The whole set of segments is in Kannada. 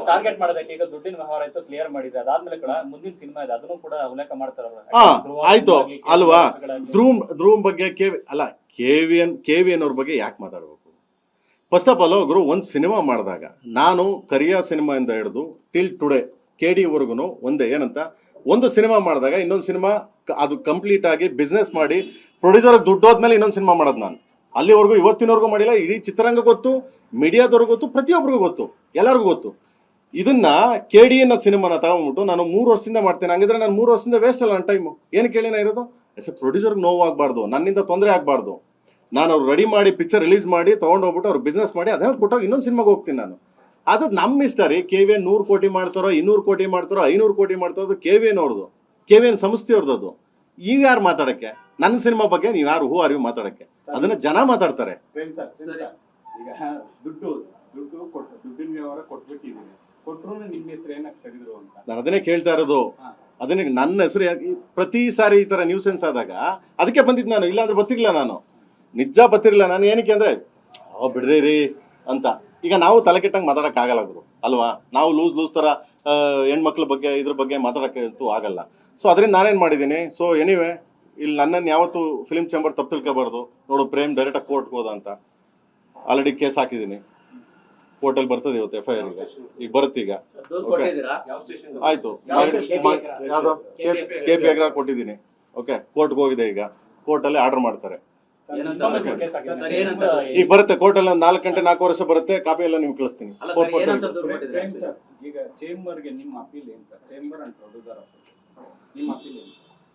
ಟಾರ್ಗೆಟ್ ಮಾಡೋದಕ್ಕೆ ಈಗ ದುಡ್ಡಿನ ವ್ಯವಹಾರ ಆಯ್ತು, ಕ್ಲಿಯರ್ ಮಾಡಿದ್ರೆ ಅದಾದ್ಮೇಲೆ ಕೂಡ ಮುಂದಿನ ಸಿನಿಮಾ ಇದೆ ಅದನ್ನು ಕೂಡ ಉಲ್ಲೇಖ ಮಾಡ್ತಾರೆ. ಆಯ್ತು ಅಲ್ವಾ? ಧ್ರುವ್ ಬಗ್ಗೆ KVN ಅವ್ರ ಬಗ್ಗೆ ಯಾಕೆ ಮಾತಾಡ್ಬೇಕು? ಫಸ್ಟ್ ಆಫ್ ಆಲ್ ಗುರು, ಒಂದು ಸಿನಿಮಾ ಮಾಡಿದಾಗ ನಾನು ಕರಿಯಾ ಸಿನಿಮಾ ಇಂದ ಹಿಡಿದು ಟಿಲ್ ಟುಡೇ KD ವರ್ಗುನು ಒಂದೇ ಏನಂತ, ಒಂದು ಸಿನಿಮಾ ಮಾಡಿದಾಗ ಇನ್ನೊಂದು ಸಿನಿಮಾ ಅದು ಕಂಪ್ಲೀಟ್ ಆಗಿ ಬಿಸ್ನೆಸ್ ಮಾಡಿ ಪ್ರೊಡ್ಯೂಸರ್ ದುಡ್ಡು ಹೋದ್ಮೇಲೆ ಇನ್ನೊಂದು ಸಿನಿಮಾ ಮಾಡೋದು ನಾನು. ಅಲ್ಲಿವರೆಗೂ ಇವತ್ತಿನವರೆಗೂ ಮಾಡಿಲ್ಲ. ಇಡೀ ಚಿತ್ರರಂಗ ಗೊತ್ತು, ಮೀಡಿಯಾದವ್ರಿಗೂ ಗೊತ್ತು, ಪ್ರತಿಯೊಬ್ಬರಿಗೂ ಗೊತ್ತು, ಎಲ್ಲರಿಗೂ ಗೊತ್ತು. ಇದನ್ನ KD ಅನ್ನೋ ಸಿನಿಮಾನ ತಗೊಂಡ್ಬಿಟ್ಟು ನಾನು 3 ವರ್ಷದಿಂದ ಮಾಡ್ತೇನೆ. ಹಂಗಿದ್ರೆ ನಾನು 3 ವರ್ಷದಿಂದ ವೇಸ್ಟ್ ಅಲ್ಲ ನನ್ನ ಟೈಮು. ಏನು ಕೇಳಿನ ಇರೋದು? ಎಸ್ ಎ ಪ್ರೊಡ್ಯೂಸರ್ಗೆ ನೋವು ಆಗಬಾರ್ದು, ನನ್ನಿಂದ ತೊಂದರೆ ಆಗಬಾರ್ದು. ನಾನು ಅವ್ರು ರೆಡಿ ಮಾಡಿ ಪಿಕ್ಚರ್ ರಿಲೀಸ್ ಮಾಡಿ ತೊಗೊಂಡೋಗ್ಬಿಟ್ಟು ಅವ್ರು ಬಿಸ್ನೆಸ್ ಮಾಡಿ ಅದನ್ನ ಕೊಟ್ಟೋಗಿ ಇನ್ನೊಂದು ಸಿನಿಮಾಗೆ ಹೋಗ್ತೀನಿ ನಾನು. ಅದು ನಮ್ಮ ಇಷ್ಟ ರೀ. KVN 100 ಕೋಟಿ ಮಾಡ್ತಾರೋ, 200 ಕೋಟಿ ಮಾಡ್ತಾರೋ, 500 ಕೋಟಿ ಮಾಡ್ತಾರೋ, ಅದು KVN ಅವ್ರದ್ದು, KVN ಸಂಸ್ಥೆಯವ್ರದ್ದು. ಅದು ಈಗ ಯಾರು ಮಾತಾಡಕ್ಕೆ? ನನ್ನ ಸಿನಿಮಾ ಬಗ್ಗೆ ನೀವು ಯಾರು ಹೂ ಅರಿವು ಮಾತಾಡಕ್ಕೆ? ಅದನ್ನ ಜನ ಮಾತಾಡ್ತಾರೆ. ಈಗ ದುಡ್ಡಿನ ವ್ಯವಹಾರ ಕೊಟ್ಬಿಟ್ಟಿದ್ದೀನಿ, ಕೊಟ್ಟರು ನಿಮ್ಮ ಹೆಸರು ಏನಕ್ಕೆ ತೆಗೆದ್ರು ಅಂತ ನಾನು ಅದನ್ನೇ ಕೇಳ್ತಾ ಇರೋದು. ಅದನ್ನೇ ನನ್ನ ಹೆಸರು ಪ್ರತಿ ಸಾರಿ ಈ ತರ ನ್ಯೂಸೆನ್ಸ್ ಆದಾಗ ಅದಕ್ಕೆ ಬಂದಿದ್ದು ನಾನು. ಇಲ್ಲಾಂದ್ರೆ ಗೊತ್ತಿರಲಿಲ್ಲ, ನಾನು ನಿಜ ಗೊತ್ತಿರಲಿಲ್ಲ. ನಾನು ಏನಕ್ಕೆ ಅಂದ್ರೆ ಬಿಡ್ರಿ ರೀ ಅಂತ. ಈಗ ನಾವು ತಲೆ ಕೆಟ್ಟಂಗೆ ಮಾತಾಡಕ್ ಆಗಲ್ಲ ಗುರು ಅಲ್ವಾ? ನಾವು ಲೂಸ್ ತರ ಹೆಣ್ಮಕ್ಳ ಬಗ್ಗೆ ಇದ್ರ ಬಗ್ಗೆ ಮಾತಾಡಕ್ಕಂತೂ ಆಗಲ್ಲ. ಸೊ ಅದರಿಂದ ನಾನೇನ್ ಮಾಡಿದ್ದೀನಿ. ಸೊ ಎನಿವೆ, ಇಲ್ಲಿ ನನ್ನನ್ನು ಯಾವತ್ತು ಫಿಲ್ಮ್ ಚೇಂಬರ್ ತಪ್ಪು ತಿಳ್ಕೊಬಾರ್ದು. ನೋಡು, ಪ್ರೇಮ್ ಡೈರೆಕ್ಟಾಗಿ ಕೋರ್ಟ್ಗೆ ಹೋದ ಅಂತ ಆಲ್ರೆಡಿ ಕೇಸ್ ಹಾಕಿದ್ದೀನಿ. ಕೋರ್ಟಲ್ಲಿ ಬರ್ತದೆ ಇವತ್ತು FIR. ಈಗ ಬರುತ್ತೆ. ಈಗ ಆಯ್ತು, ಯಾವ್ದು KP ಅಗ್ರಹಾರ ಕೊಟ್ಟಿದ್ದೀನಿ. ಓಕೆ, ಕೋರ್ಟ್ಗೆ ಹೋಗಿದೆ. ಈಗ ಕೋರ್ಟಲ್ಲಿ ಆರ್ಡರ್ ಮಾಡ್ತಾರೆ. ಈಗ ಬರುತ್ತೆ ಕೋರ್ಟಲ್ಲಿ. ಒಂದು 4 ಗಂಟೆ 4 ವರ್ಷ ಬರುತ್ತೆ. ಕಾಪಿ ಎಲ್ಲ ನಿಮ್ಗೆ ಕಳಿಸ್ತೀನಿ. ಈಗ ಚೇಂಬರ್ಗೆ ನಿಮ್ಮ ಅಪೀಲ್ ಏನು ಸರ್? ಚೇಂಬರ್ ಅಂಡ್ ಪ್ರೊಡ್ಯೂಸರ್ ನಿಮ್ಮ ಅಪೀಲ್ ಏನು?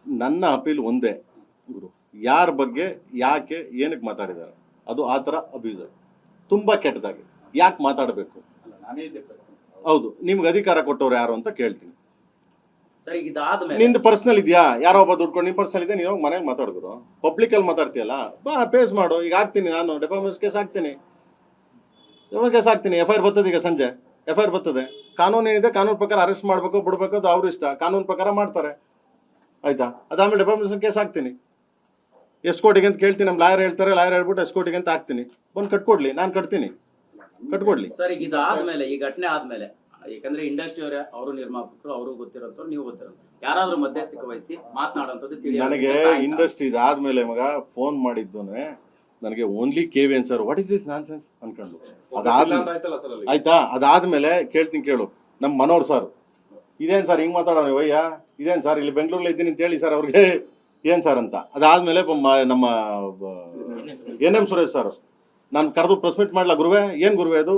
ನನ್ನ ಅಪೀಲ್ ಒಂದೇ ಗುರು, ಯಾರ ಬಗ್ಗೆ ಯಾಕೆ ಏನಕ್ಕೆ ಮಾತಾಡಿದ್ದಾರೆ ಅದು ಆ ಥರ ಅಬ್ಯೂಸ್ ತುಂಬಾ ಕೆಟ್ಟದಾಗಿ ಯಾಕೆ ಮಾತಾಡಬೇಕು? ಹೌದು, ನಿಮ್ಗೆ ಅಧಿಕಾರ ಕೊಟ್ಟವ್ರು ಯಾರು ಅಂತ ಕೇಳ್ತೀನಿ. ನಿಂದು ಪರ್ಸನಲ್ ಇದೆಯಾ? ಯಾರೋ ಒಬ್ಬ ದುಡ್ಕೊಂಡು ನಿಮ್ ಪರ್ಸನಲ್ ಇದೆ, ನೀವು ಮನೇಲಿ ಮಾತಾಡಿದ್ರು. ಪಬ್ಲಿಕ್ ಅಲ್ಲಿ ಮಾತಾಡ್ತೀಯಲ್ಲ, ಬಾ ಪೇಸ್ ಮಾಡು. ಈಗ ಹಾಕ್ತೀನಿ ನಾನು, ಡೆಫಾಮೇಷನ್ ಕೇಸ್ ಹಾಕ್ತೀನಿ, FIR ಬರ್ತದೆ. ಈಗ ಸಂಜೆ FIR ಬರ್ತದೆ. ಕಾನೂನು ಏನಿದೆ, ಕಾನೂನು ಪ್ರಕಾರ ಅರೆಸ್ಟ್ ಮಾಡ್ಬೇಕು ಬಿಡ್ಬೇಕು, ಅದು ಅವ್ರ ಇಷ್ಟ. ಕಾನೂನು ಪ್ರಕಾರ ಮಾಡ್ತಾರೆ, ಆಯ್ತಾ? ಅದಾದ್ಮೇಲೆ ಡೆಫಾಮೇಷನ್ ಕೇಸ್ ಹಾಕ್ತೀನಿ. ಎಷ್ಟು ಕೋಟಿಗೆ ಅಂತ ಕೇಳ್ತೀನಿ. ನಮ್ಮ ಲಾಯರ್ ಹೇಳ್ತಾರೆ, ಲಾಯರ್ ಹೇಳ್ಬಿಟ್ಟು ಎಷ್ಟು ಕೋಟಿಗೆ ಅಂತ ಹಾಕ್ತೀನಿ. ಬಂದು ಕಟ್ಕೊಡ್ಲಿ, ನಾನು ಕಟ್ತೀನಿ, ಕಟ್ಕೊಡ್ಲಿ. ಸರ್, ಈಗ ಇದಾದ್ಮೇಲೆ, ಈ ಘಟನೆ ಆದ್ಮೇಲೆ, ಯಾಕಂದ್ರೆ ಇಂಡಸ್ಟ್ರಿ ಅವರೇ, ಅವರು ನಿರ್ಮಾಪಕರು, ಅವರು ಗೊತ್ತಿರೋಂಥವ್ರು, ನೀವು ಗೊತ್ತಿರೋ ಯಾರಾದ್ರೂ ಮಧ್ಯಸ್ಥಿಕೆ ವಹಿಸಿ ಮಾತನಾಡುವಂಥದ್ದು ನನಗೆ ಇಂಡಸ್ಟ್ರಿ ಇದಾದ್ಮೇಲೆ ಮಗ ಫೋನ್ ಮಾಡಿದ್ದು ನನಗೆ only KVN sir, what is this non sense ಅನ್ಕೊಂಡು. ಆಯ್ತಾ? ಅದಾದ್ಮೇಲೆ ಕೇಳ್ತೀನಿ, ಕೇಳು ನಮ್ಮ ಮನೋಹರ್ ಸರ್, ಇದೇನ್ ಸರ್ ಹಿಂಗ್ ಮಾತಾಡೋಣ ವಯ್ಯ, ಇದೇನ್ ಸರ್ ಇಲ್ಲಿ ಬೆಂಗಳೂರಲ್ಲಿ ಇದ್ದೀನಿ ಅಂತ ಹೇಳಿ ಸರ್ ಅವ್ರಿಗೆ, ಏನ್ ಸರ್ ಅಂತ. ಅದಾದ್ಮೇಲೆ ನಮ್ಮ NM ಸುರೇಶ್ ಸರ್ ನಾನು ಕರೆದು ಪ್ರೆಸ್ ಮೀಟ್ ಮಾಡ್ಲಾ, ಗುರುವೆ ಏನ್ ಗುರುವೆ ಅದು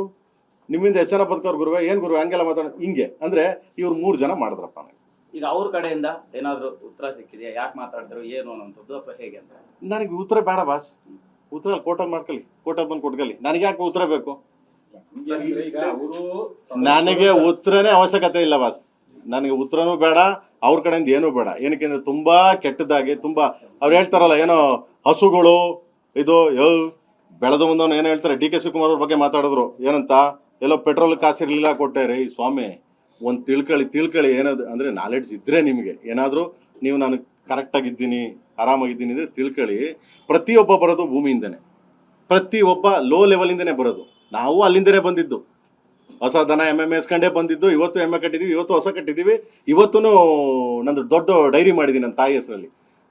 ನಿಮ್ಮಿಂದ ಎಷ್ಟು ಜನ ಬದುಕೋರು ಗುರುವೆ, ಏನ್ ಗುರುವೆ ಹಂಗೆಲ್ಲ ಮಾತಾಡ ಹಿಂಗೆ ಅಂದ್ರೆ ಇವ್ರು 3 ಜನ ಮಾಡಿದ್ರಪ್ಪ. ಈಗ ಅವ್ರ ಕಡೆಯಿಂದ ಏನಾದ್ರು ಉತ್ತರ ಸಿಕ್ಕಿದೆಯಾ? ಯಾಕೆ ಮಾತಾಡಿದ್ರು ಏನು ಅನ್ನೋಂಥದ್ದು, ಅಥವಾ ಹೇಗೆ ಅಂತ? ನನಗೆ ಉತ್ತರ ಬೇಡ ಬಾಸ್. ಉತ್ತರ ಕೋರ್ಟಲ್ಲಿ ಮಾಡ್ಕೊಳ್ಳಿ, ಕೋರ್ಟಲ್ಲಿ ಬಂದು ಕೊಟ್ಕೊಳ್ಳಿ. ನನಗೆ ಯಾಕೆ ಉತ್ತರ ಬೇಕು? ನನಗೆ ಉತ್ತರನೇ ಅವಶ್ಯಕತೆ ಇಲ್ಲ ಬಾಸ್. ನನಗೆ ಉತ್ತರನೂ ಬೇಡ, ಅವ್ರ ಕಡೆಯಿಂದ ಏನೂ ಬೇಡ. ಏನಕ್ಕೆ ಅಂದ್ರೆ ತುಂಬಾ ಕೆಟ್ಟದಾಗಿ, ತುಂಬಾ ಅವ್ರು ಹೇಳ್ತಾರಲ್ಲ ಏನೋ ಹಸುಗಳು ಇದು ಬೆಳೆದು ಮುಂದವನು ಏನೋ ಹೇಳ್ತಾರೆ. DK ಶಿವಕುಮಾರ್ ಅವ್ರ ಬಗ್ಗೆ ಮಾತಾಡಿದ್ರು. ಏನಂತ, ಎಲ್ಲೋ ಪೆಟ್ರೋಲ್ ಕಾಸಿರ್ಲಿಲ್ಲ ಕೊಟ್ಟೆ ರೀ ಸ್ವಾಮಿ. ಒಂದು ತಿಳ್ಕೊಳ್ಳಿ ಏನದು ಅಂದ್ರೆ ನಾಲೆಡ್ಜ್ ಇದ್ರೆ ನಿಮಗೆ ಏನಾದರೂ, ನೀವು ನಾನು ಕರೆಕ್ಟಾಗಿದ್ದೀನಿ ಆರಾಮಾಗಿದ್ದೀನಿ ಅಂದರೆ ತಿಳ್ಕೊಳ್ಳಿ. ಪ್ರತಿಯೊಬ್ಬ ಬರೋದು ಭೂಮಿಯಿಂದನೇ, ಪ್ರತಿಯೊಬ್ಬ ಲೋ ಲೆವೆಲಿಂದನೇ ಬರೋದು. ನಾವು ಅಲ್ಲಿಂದನೇ ಬಂದಿದ್ದು. ಹೊಸ ದನ ಎಮ್ಮೆ ಮೇಸ್ಕೊಂಡೇ ಬಂದಿದ್ದು. ಇವತ್ತು ಎಮ್ಮೆ ಕಟ್ಟಿದ್ದೀವಿ, ಇವತ್ತು ಹೊಸ ಕಟ್ಟಿದ್ದೀವಿ. ಇವತ್ತೂ ನಂದು ದೊಡ್ಡ ಡೈರಿ ಮಾಡಿದ್ದೀನಿ ನನ್ನ ತಾಯಿ ಹೆಸರಲ್ಲಿ.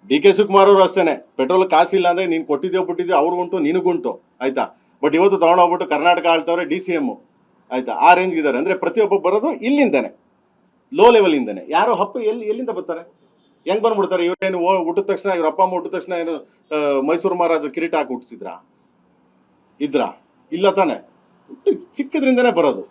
DK ಶಿವಕುಮಾರ್ ಅವರು ಅಷ್ಟೇ. ಪೆಟ್ರೋಲ್ ಕಾಸಿಲ್ಲ ಅಂದರೆ ನೀನು ಕೊಟ್ಟಿದ್ಯೋ ಬಿಟ್ಟಿದ್ಯೋ ಅವ್ರಿಗುಂಟು ನಿನಗುಂಟು, ಆಯ್ತಾ? ಬಟ್ ಇವತ್ತು ತೊಗೊಂಡೋಗ್ಬಿಟ್ಟು ಕರ್ನಾಟಕ ಆಳ್ತವ್ರೆ DCM, ಆಯ್ತಾ? ಆ ರೇಂಜ್ಗಿದ್ದಾರೆ. ಅಂದರೆ ಪ್ರತಿಯೊಬ್ಬ ಬರೋದು ಇಲ್ಲಿಂದನೇ, ಲೋ ಲೆವೆಲಿಂದನೇ. ಯಾರೋ ಹಪ್ಪು ಎಲ್ಲಿಂದ ಬರ್ತಾರೆ, ಹೆಂಗೆ ಬಂದ್ಬಿಡ್ತಾರೆ? ಇವರೇನು ಹುಟ್ಟಿದ ತಕ್ಷಣ, ಇವ್ರ ಅಪ್ಪ ಅಮ್ಮ ಹುಟ್ಟಿದ ತಕ್ಷಣ ಏನು ಮೈಸೂರು ಮಹಾರಾಜ ಕಿರೀಟ ಹಾಕಿ ಹುಟ್ಟಿಸಿದ್ರಾ? ಇದ್ರಾ? ಇಲ್ಲ ತಾನೆ. ಚಿಕ್ಕದ್ರಿಂದನೇ ಬರೋದು.